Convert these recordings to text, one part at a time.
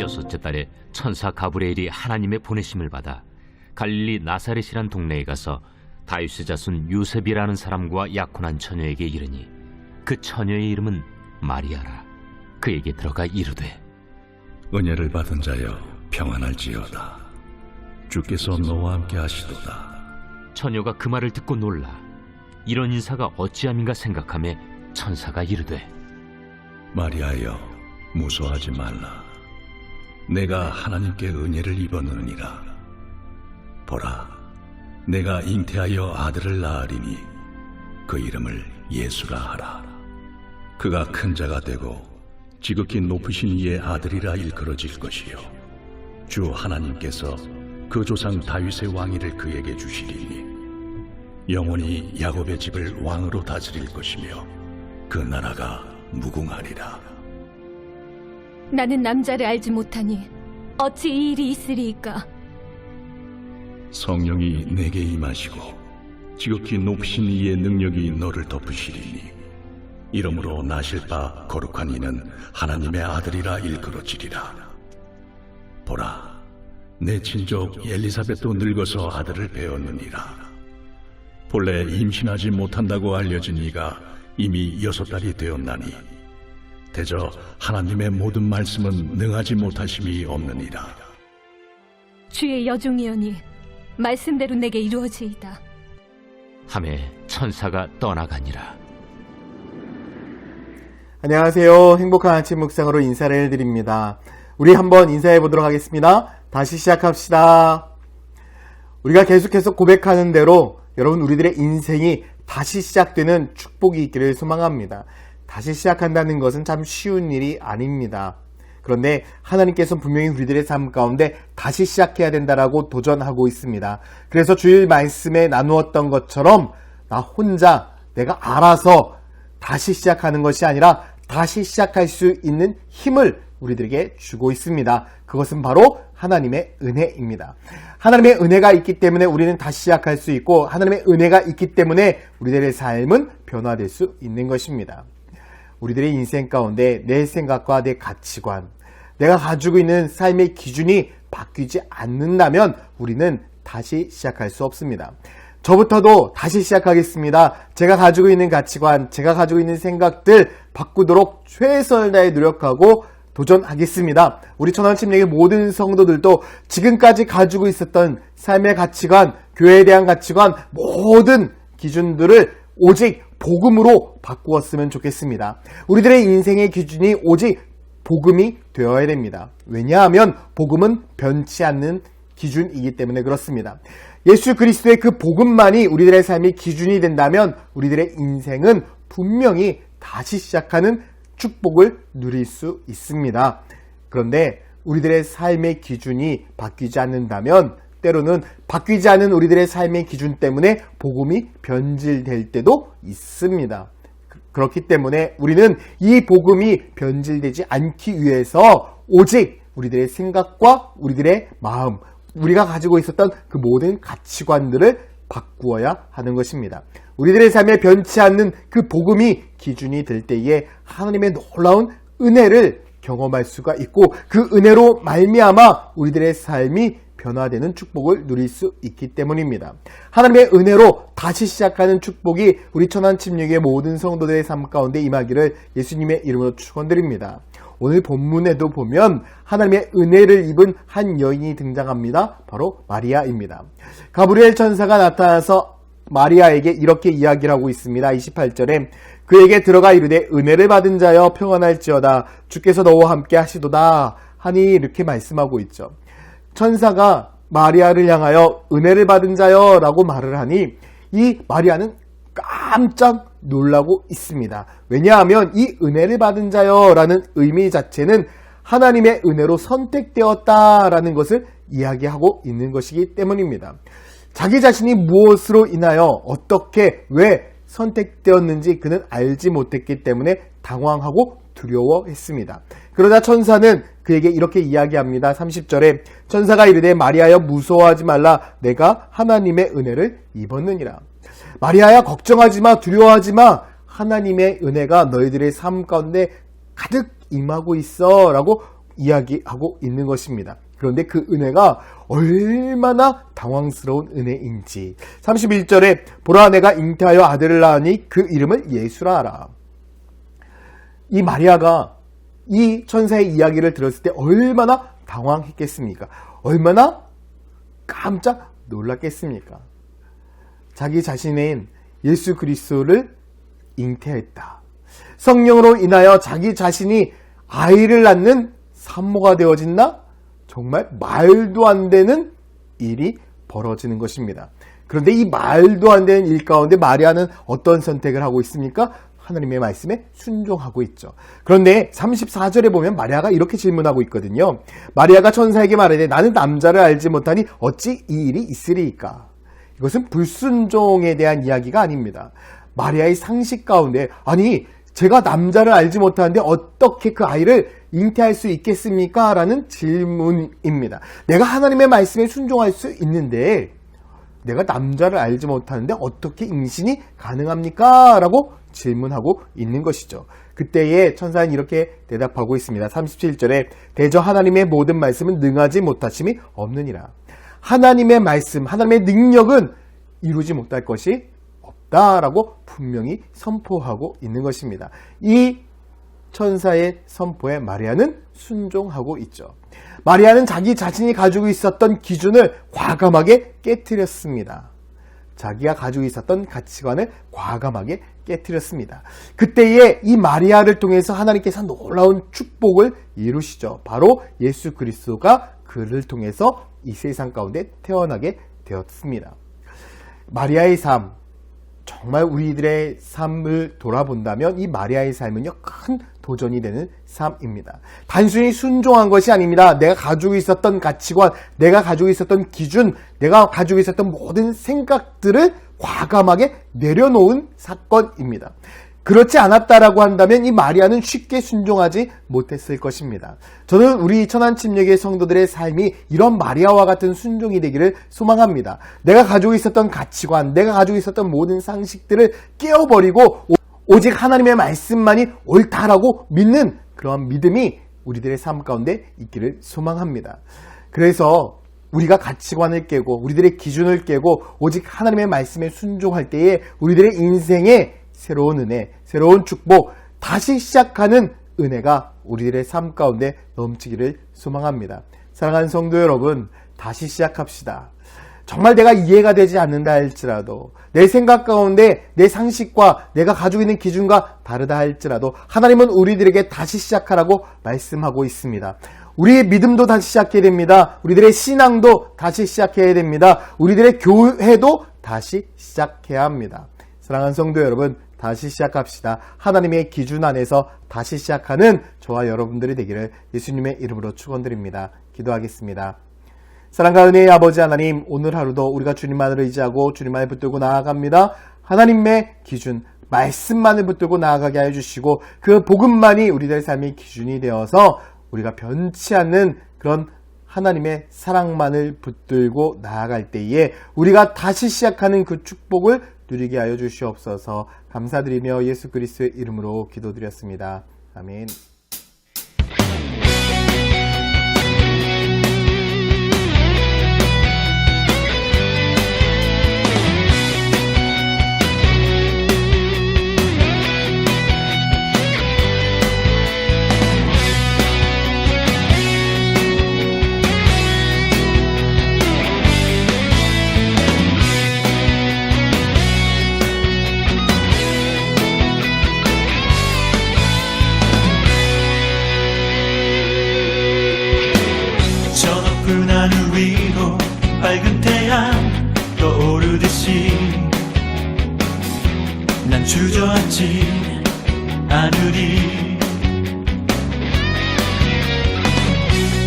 6째 달에 천사 가브리엘이 하나님의 보내심을 받아 갈릴리 나사렛이란 동네에 가서 다윗의 자손 요셉이라는 사람과 약혼한 처녀에게 이르니 그 처녀의 이름은 마리아라. 그에게 들어가 이르되 은혜를 받은 자여 평안할지어다. 주께서 너와 함께 하시도다. 처녀가 그 말을 듣고 놀라 이런 인사가 어찌함인가 생각하며 천사가 이르되 마리아여 무서워하지 말라. 내가 하나님께 은혜를 입었느니라. 보라, 내가 잉태하여 아들을 낳으리니 그 이름을 예수라 하라. 그가 큰 자가 되고 지극히 높으신 이의 아들이라 일컬어질 것이요 주 하나님께서 그 조상 다윗의 왕위를 그에게 주시리니 영원히 야곱의 집을 왕으로 다스릴 것이며 그 나라가 무궁하리라. 나는 남자를 알지 못하니 어찌 이 일이 있으리이까? 성령이 내게 임하시고 지극히 높으신 이의 능력이 너를 덮으시리니 이러므로 나실 바 거룩한 이는 하나님의 아들이라 일컬어지리라. 보라, 내 친족 엘리사벳도 늙어서 아들을 배웠느니라. 본래 임신하지 못한다고 알려진 이가 이미 6달이 되었나니 대저 하나님의 모든 말씀은 능하지 못하심이 없느니라. 주의 여종이여니 말씀대로 내게 이루어지이다. 하매 천사가 떠나가니라. 안녕하세요. 행복한 아침 묵상으로 인사를 드립니다. 우리 한번 인사해 보도록 하겠습니다. 다시 시작합시다. 우리가 계속해서 고백하는 대로 여러분 우리들의 인생이 다시 시작되는 축복이 있기를 소망합니다. 다시 시작한다는 것은 참 쉬운 일이 아닙니다. 그런데 하나님께서는 분명히 우리들의 삶 가운데 다시 시작해야 된다라고 도전하고 있습니다. 그래서 주일 말씀에 나누었던 것처럼 나 혼자 내가 알아서 다시 시작하는 것이 아니라 다시 시작할 수 있는 힘을 우리들에게 주고 있습니다. 그것은 바로 하나님의 은혜입니다. 하나님의 은혜가 있기 때문에 우리는 다시 시작할 수 있고 하나님의 은혜가 있기 때문에 우리들의 삶은 변화될 수 있는 것입니다. 우리들의 인생 가운데 내 생각과 내 가치관, 내가 가지고 있는 삶의 기준이 바뀌지 않는다면 우리는 다시 시작할 수 없습니다. 저부터도 다시 시작하겠습니다. 제가 가지고 있는 가치관, 제가 가지고 있는 생각들 바꾸도록 최선을 다해 노력하고 도전하겠습니다. 우리 천안침례의 모든 성도들도 지금까지 가지고 있었던 삶의 가치관, 교회에 대한 가치관, 모든 기준들을 오직 복음으로 바꾸었으면 좋겠습니다. 우리들의 인생의 기준이 오직 복음이 되어야 됩니다. 왜냐하면 복음은 변치 않는 기준이기 때문에 그렇습니다. 예수 그리스도의 그 복음만이 우리들의 삶의 기준이 된다면 우리들의 인생은 분명히 다시 시작하는 축복을 누릴 수 있습니다. 그런데 우리들의 삶의 기준이 바뀌지 않는다면 때로는 바뀌지 않은 우리들의 삶의 기준 때문에 복음이 변질될 때도 있습니다. 그렇기 때문에 우리는 이 복음이 변질되지 않기 위해서 오직 우리들의 생각과 우리들의 마음, 우리가 가지고 있었던 그 모든 가치관들을 바꾸어야 하는 것입니다. 우리들의 삶에 변치 않는 그 복음이 기준이 될 때에 하나님의 놀라운 은혜를 경험할 수가 있고 그 은혜로 말미암아 우리들의 삶이 변화되는 축복을 누릴 수 있기 때문입니다. 하나님의 은혜로 다시 시작하는 축복이 우리 천안침례교회 모든 성도들의 삶 가운데 임하기를 예수님의 이름으로 축원드립니다. 오늘 본문에도 보면 하나님의 은혜를 입은 한 여인이 등장합니다. 바로 마리아입니다. 가브리엘 천사가 나타나서 마리아에게 이렇게 이야기를 하고 있습니다. 28절에 그에게 들어가 이르되 은혜를 받은 자여 평안할지어다 주께서 너와 함께 하시도다 하니 이렇게 말씀하고 있죠. 천사가 마리아를 향하여 은혜를 받은 자여 라고 말을 하니 이 마리아는 깜짝 놀라고 있습니다. 왜냐하면 이 은혜를 받은 자여 라는 의미 자체는 하나님의 은혜로 선택되었다라는 것을 이야기하고 있는 것이기 때문입니다. 자기 자신이 무엇으로 인하여 어떻게 왜 선택되었는지 그는 알지 못했기 때문에 당황하고 두려워했습니다. 그러자 천사는 그에게 이렇게 이야기합니다. 30절에 천사가 이르되 마리아여 무서워하지 말라 내가 하나님의 은혜를 입었느니라. 마리아야 걱정하지 마 두려워하지 마 하나님의 은혜가 너희들의 삶 가운데 가득 임하고 있어 라고 이야기하고 있는 것입니다. 그런데 그 은혜가 얼마나 당황스러운 은혜인지 31절에 보라 내가 잉태하여 아들을 낳으니 그 이름을 예수라 하라. 이 마리아가 이 천사의 이야기를 들었을 때 얼마나 당황했겠습니까? 얼마나 깜짝 놀랐겠습니까? 자기 자신은 예수 그리스도를 잉태했다. 성령으로 인하여 자기 자신이 아이를 낳는 산모가 되어진다? 정말 말도 안 되는 일이 벌어지는 것입니다. 그런데 이 말도 안 되는 일 가운데 마리아는 어떤 선택을 하고 있습니까? 하나님의 말씀에 순종하고 있죠. 그런데 34절에 보면 마리아가 이렇게 질문하고 있거든요. 마리아가 천사에게 말하되 나는 남자를 알지 못하니 어찌 이 일이 있으리이까? 이것은 불순종에 대한 이야기가 아닙니다. 마리아의 상식 가운데 아니 제가 남자를 알지 못하는데 어떻게 그 아이를 잉태할 수 있겠습니까? 라는 질문입니다. 내가 하나님의 말씀에 순종할 수 있는데 내가 남자를 알지 못하는데 어떻게 임신이 가능합니까? 라고 질문하고 있는 것이죠. 그때에 천사는 이렇게 대답하고 있습니다. 37절에 대저 하나님의 모든 말씀은 능하지 못하심이 없느니라. 하나님의 말씀, 하나님의 능력은 이루지 못할 것이 없다라고 분명히 선포하고 있는 것입니다. 이 천사의 선포에 마리아는 순종하고 있죠. 마리아는 자기 자신이 가지고 있었던 기준을 과감하게 깨트렸습니다. 자기가 가지고 있었던 가치관을 과감하게 깨트렸습니다. 그때에 이 마리아를 통해서 하나님께서 놀라운 축복을 이루시죠. 바로 예수 그리스도가 그를 통해서 이 세상 가운데 태어나게 되었습니다. 마리아의 삶, 정말 우리들의 삶을 돌아본다면 이 마리아의 삶은요 큰 도전이 되는 삶입니다. 단순히 순종한 것이 아닙니다. 내가 가지고 있었던 가치관, 내가 가지고 있었던 기준, 내가 가지고 있었던 모든 생각들을 과감하게 내려놓은 사건입니다. 그렇지 않았다라고 한다면 이 마리아는 쉽게 순종하지 못했을 것입니다. 저는 우리 천안침례교회 성도들의 삶이 이런 마리아와 같은 순종이 되기를 소망합니다. 내가 가지고 있었던 가치관, 내가 가지고 있었던 모든 상식들을 깨어버리고 오직 하나님의 말씀만이 옳다라고 믿는 그러한 믿음이 우리들의 삶 가운데 있기를 소망합니다. 그래서 우리가 가치관을 깨고 우리들의 기준을 깨고 오직 하나님의 말씀에 순종할 때에 우리들의 인생에 새로운 은혜, 새로운 축복, 다시 시작하는 은혜가 우리들의 삶 가운데 넘치기를 소망합니다. 사랑하는 성도 여러분, 다시 시작합시다. 정말 내가 이해가 되지 않는다 할지라도 내 생각 가운데 내 상식과 내가 가지고 있는 기준과 다르다 할지라도 하나님은 우리들에게 다시 시작하라고 말씀하고 있습니다. 우리의 믿음도 다시 시작해야 됩니다. 우리들의 신앙도 다시 시작해야 됩니다. 우리들의 교회도 다시 시작해야 합니다. 사랑하는 성도 여러분, 다시 시작합시다. 하나님의 기준 안에서 다시 시작하는 저와 여러분들이 되기를 예수님의 이름으로 축원드립니다. 기도하겠습니다. 사랑과 은혜의 아버지 하나님, 오늘 하루도 우리가 주님만을 의지하고 주님만을 붙들고 나아갑니다. 하나님의 기준, 말씀만을 붙들고 나아가게 하여 주시고 그 복음만이 우리들의 삶의 기준이 되어서 우리가 변치 않는 그런 하나님의 사랑만을 붙들고 나아갈 때에 우리가 다시 시작하는 그 축복을 누리게 하여 주시옵소서. 감사드리며 예수 그리스도의 이름으로 기도드렸습니다. 아멘. 하늘 위로 밝은 태양 떠오르듯이 난 주저앉지 않으리.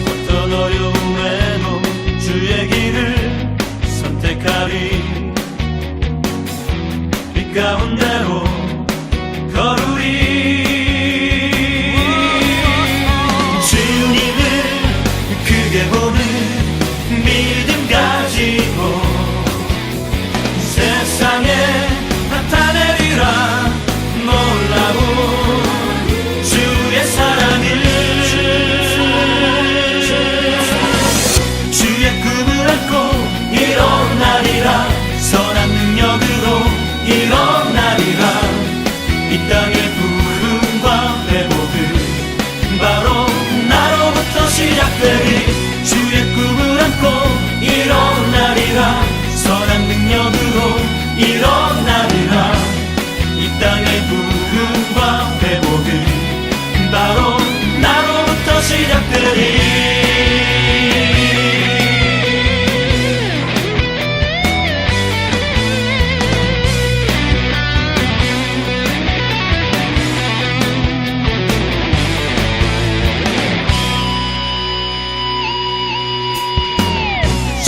어떤 어려움에도 주의 길을 선택하리. 빛 가운데로 걸으리. 주님을 크게 보는 믿음 가지고 세상에 나타내리라. 놀라운 주의 사랑을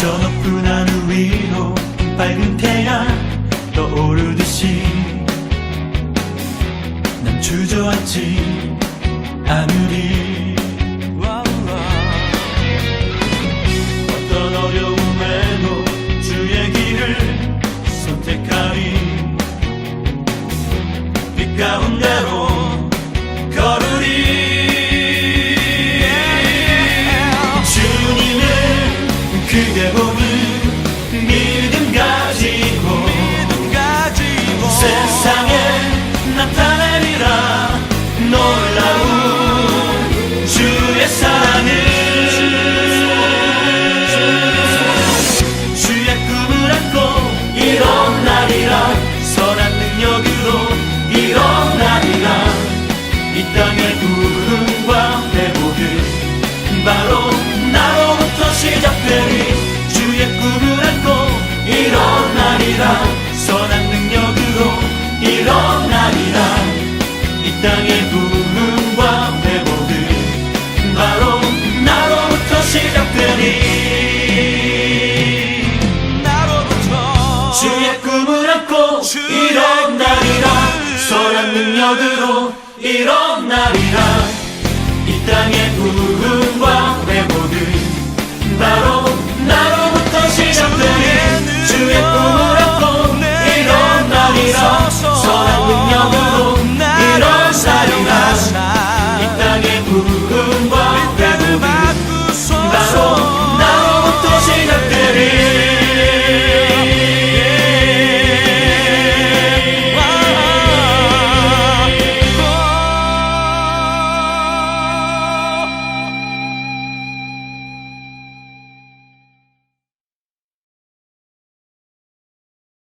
저 높은 하늘 위로 밝은 태양 떠오르듯이 난 주저앉지 않으리. 어떤 어려움에도 주의 길을 선택하리. 빛 가운데로 걸으리. 주님을 크게 보는 믿음 가지고 세상에 나타내리라. 놀라운 주의 사랑을. 주의 꿈을 안고 일어나리라. 선한 능력으로 일어나리라. 이 땅의 부흥과 회복은 바로 나로부터 시작되리. 주의 꿈을 안고 일어나리라. 선한 능력으로 일어나리라. 이 땅의 부흥과 회복은 바로 나로부터 시작되리. 주의 꿈을 안고 일어나리라. 선한 능력으로 일어나리라.